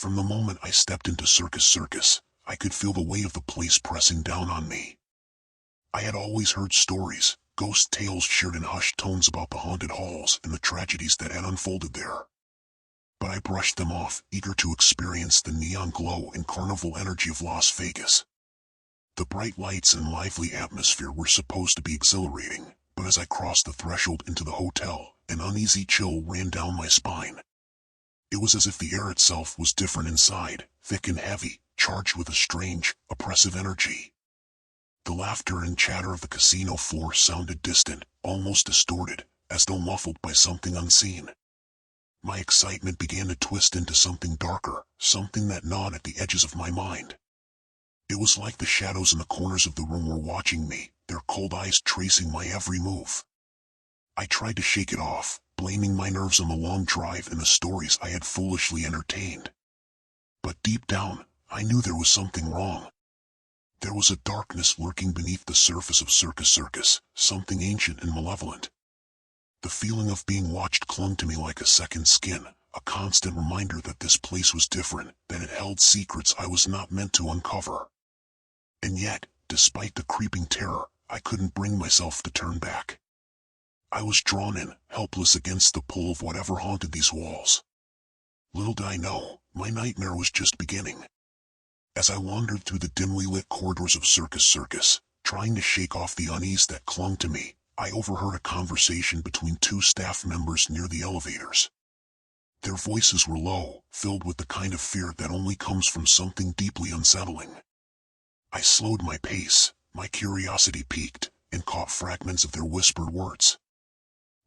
From the moment I stepped into Circus, I could feel the weight of the place pressing down on me. I had always heard stories, ghost tales shared in hushed tones about the haunted halls and the tragedies that had unfolded there. But I brushed them off, eager to experience the neon glow and carnival energy of Las Vegas. The bright lights and lively atmosphere were supposed to be exhilarating, but as I crossed the threshold into the hotel, an uneasy chill ran down my spine. It was as if the air itself was different inside, thick and heavy, charged with a strange, oppressive energy. The laughter and chatter of the casino floor sounded distant, almost distorted, as though muffled by something unseen. My excitement began to twist into something darker, something that gnawed at the edges of my mind. It was like the shadows in the corners of the room were watching me, their cold eyes tracing my every move. I tried to shake it off, blaming my nerves on the long drive and the stories I had foolishly entertained. But deep down, I knew there was something wrong. There was a darkness lurking beneath the surface of Circus, something ancient and malevolent. The feeling of being watched clung to me like a second skin, a constant reminder that this place was different, that it held secrets I was not meant to uncover. And yet, despite the creeping terror, I couldn't bring myself to turn back. I was drawn in, helpless against the pull of whatever haunted these walls. Little did I know, my nightmare was just beginning. As I wandered through the dimly lit corridors of Circus, trying to shake off the unease that clung to me, I overheard a conversation between two staff members near the elevators. Their voices were low, filled with the kind of fear that only comes from something deeply unsettling. I slowed my pace, my curiosity piqued, and caught fragments of their whispered words.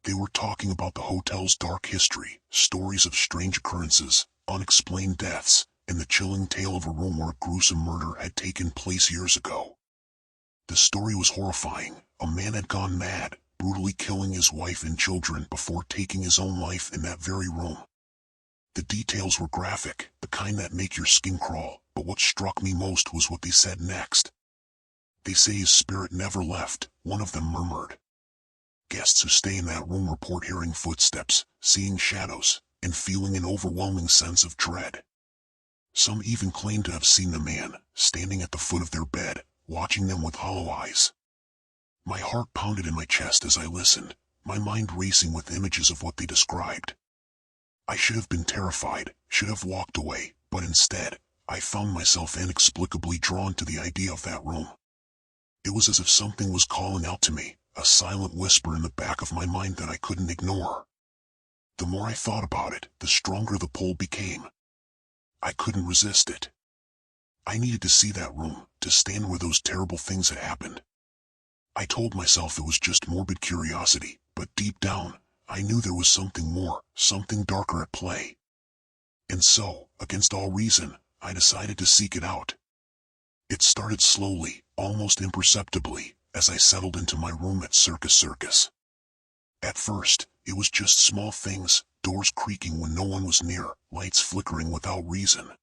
They were talking about the hotel's dark history, stories of strange occurrences, unexplained deaths, and the chilling tale of a room where a gruesome murder had taken place years ago. The story was horrifying. A man had gone mad, brutally killing his wife and children before taking his own life in that very room. The details were graphic, the kind that make your skin crawl, but what struck me most was what they said next. "They say his spirit never left," one of them murmured. "Guests who stay in that room report hearing footsteps, seeing shadows, and feeling an overwhelming sense of dread. Some even claim to have seen the man, standing at the foot of their bed, watching them with hollow eyes." My heart pounded in my chest as I listened, my mind racing with images of what they described. I should have been terrified, should have walked away, but instead, I found myself inexplicably drawn to the idea of that room. It was as if something was calling out to me, a silent whisper in the back of my mind that I couldn't ignore. The more I thought about it, the stronger the pull became. I couldn't resist it. I needed to see that room, to stand where those terrible things had happened. I told myself it was just morbid curiosity, but deep down, I knew there was something more, something darker at play. And so, against all reason, I decided to seek it out. It started slowly, almost imperceptibly, as I settled into my room at Circus. At first, it was just small things, doors creaking when no one was near, lights flickering without reason.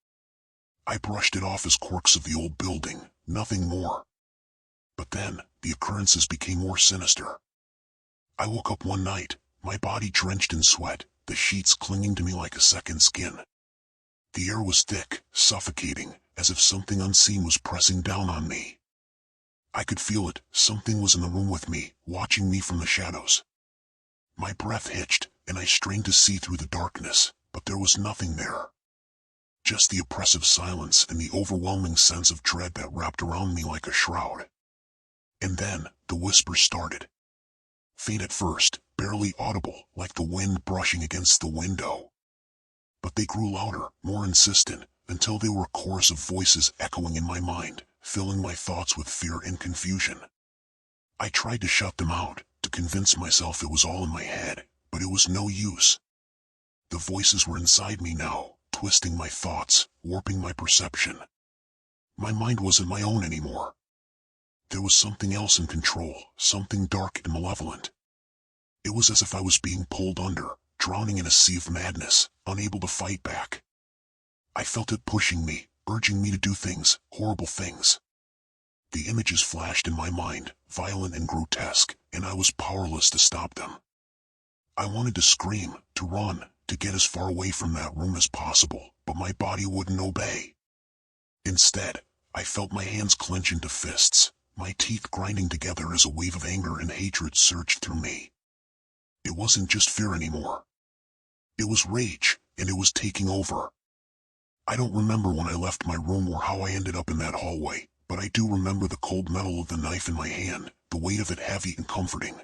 I brushed it off as quirks of the old building, nothing more. But then, the occurrences became more sinister. I woke up one night, my body drenched in sweat, the sheets clinging to me like a second skin. The air was thick, suffocating, as if something unseen was pressing down on me. I could feel it, something was in the room with me, watching me from the shadows. My breath hitched, and I strained to see through the darkness, but there was nothing there. Just the oppressive silence and the overwhelming sense of dread that wrapped around me like a shroud. And then, the whispers started. Faint at first, barely audible, like the wind brushing against the window. But they grew louder, more insistent, until they were a chorus of voices echoing in my mind, filling my thoughts with fear and confusion. I tried to shut them out, to convince myself it was all in my head, but it was no use. The voices were inside me now, twisting my thoughts, warping my perception. My mind wasn't my own anymore. There was something else in control, something dark and malevolent. It was as if I was being pulled under, drowning in a sea of madness, unable to fight back. I felt it pushing me, urging me to do things, horrible things. The images flashed in my mind, violent and grotesque, and I was powerless to stop them. I wanted to scream, to run, to get as far away from that room as possible, but my body wouldn't obey. Instead, I felt my hands clench into fists, my teeth grinding together as a wave of anger and hatred surged through me. It wasn't just fear anymore. It was rage, and it was taking over. I don't remember when I left my room or how I ended up in that hallway, but I do remember the cold metal of the knife in my hand, the weight of it heavy and comforting.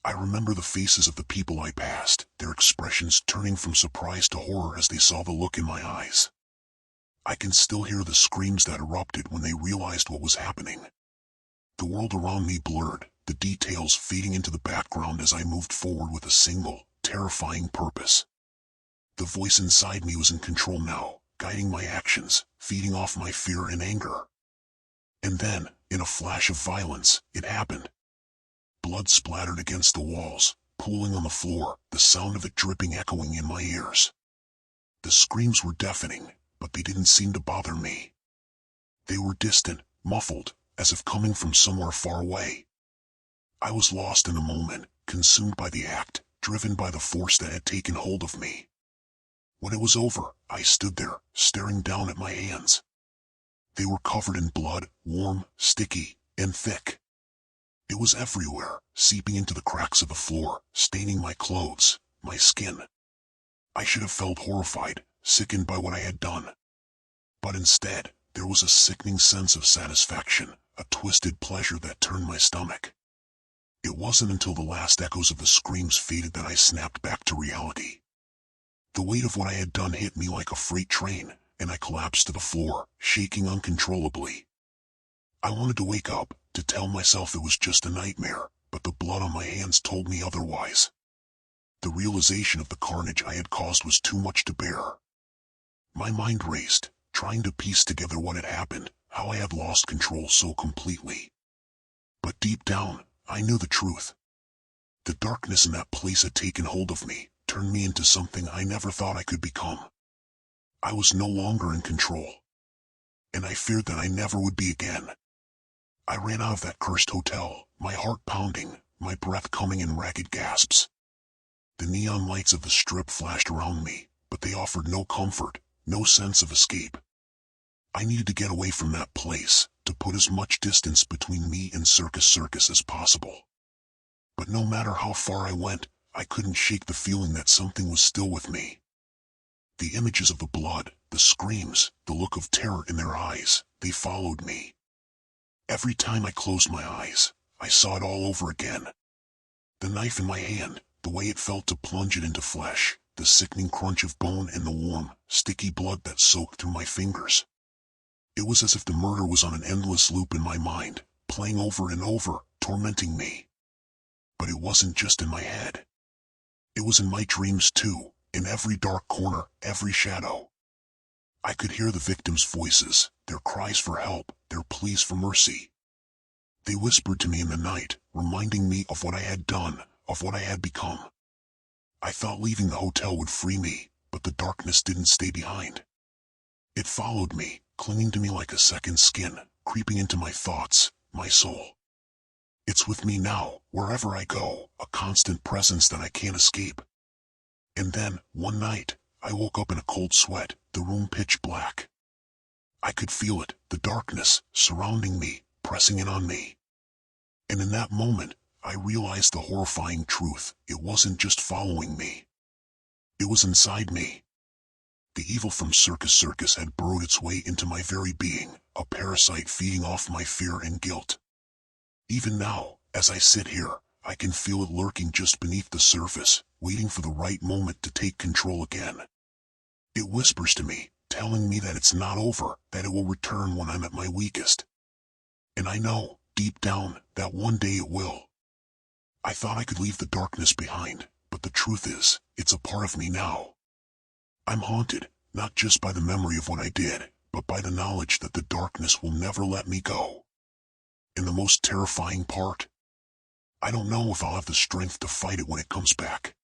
I remember the faces of the people I passed, their expressions turning from surprise to horror as they saw the look in my eyes. I can still hear the screams that erupted when they realized what was happening. The world around me blurred, the details fading into the background as I moved forward with a single, terrifying purpose. The voice inside me was in control now, guiding my actions, feeding off my fear and anger. And then, in a flash of violence, it happened. Blood splattered against the walls, pooling on the floor, the sound of it dripping echoing in my ears. The screams were deafening, but they didn't seem to bother me. They were distant, muffled, as if coming from somewhere far away. I was lost in the moment, consumed by the act, driven by the force that had taken hold of me. When it was over, I stood there, staring down at my hands. They were covered in blood, warm, sticky, and thick. It was everywhere, seeping into the cracks of the floor, staining my clothes, my skin. I should have felt horrified, sickened by what I had done. But instead, there was a sickening sense of satisfaction, a twisted pleasure that turned my stomach. It wasn't until the last echoes of the screams faded that I snapped back to reality. The weight of what I had done hit me like a freight train, and I collapsed to the floor, shaking uncontrollably. I wanted to wake up, to tell myself it was just a nightmare, but the blood on my hands told me otherwise. The realization of the carnage I had caused was too much to bear. My mind raced, trying to piece together what had happened, how I had lost control so completely. But deep down, I knew the truth. The darkness in that place had taken hold of me, turned me into something I never thought I could become. I was no longer in control. And I feared that I never would be again. I ran out of that cursed hotel, my heart pounding, my breath coming in ragged gasps. The neon lights of the strip flashed around me, but they offered no comfort, no sense of escape. I needed to get away from that place, to put as much distance between me and Circus as possible. But no matter how far I went, I couldn't shake the feeling that something was still with me. The images of the blood, the screams, the look of terror in their eyes, they followed me. Every time I closed my eyes, I saw it all over again. The knife in my hand, the way it felt to plunge it into flesh, the sickening crunch of bone and the warm, sticky blood that soaked through my fingers. It was as if the murder was on an endless loop in my mind, playing over and over, tormenting me. But it wasn't just in my head. It was in my dreams too, in every dark corner, every shadow. I could hear the victims' voices, their cries for help, their pleas for mercy. They whispered to me in the night, reminding me of what I had done, of what I had become. I thought leaving the hotel would free me, but the darkness didn't stay behind. It followed me, clinging to me like a second skin, creeping into my thoughts, my soul. It's with me now, wherever I go, a constant presence that I can't escape. And then, one night, I woke up in a cold sweat, the room pitch black. I could feel it, the darkness, surrounding me, pressing in on me. And in that moment, I realized the horrifying truth. It wasn't just following me. It was inside me. The evil from Circus had burrowed its way into my very being, a parasite feeding off my fear and guilt. Even now, as I sit here, I can feel it lurking just beneath the surface, waiting for the right moment to take control again. It whispers to me, telling me that it's not over, that it will return when I'm at my weakest. And I know, deep down, that one day it will. I thought I could leave the darkness behind, but the truth is, it's a part of me now. I'm haunted, not just by the memory of what I did, but by the knowledge that the darkness will never let me go. And the most terrifying part? I don't know if I'll have the strength to fight it when it comes back.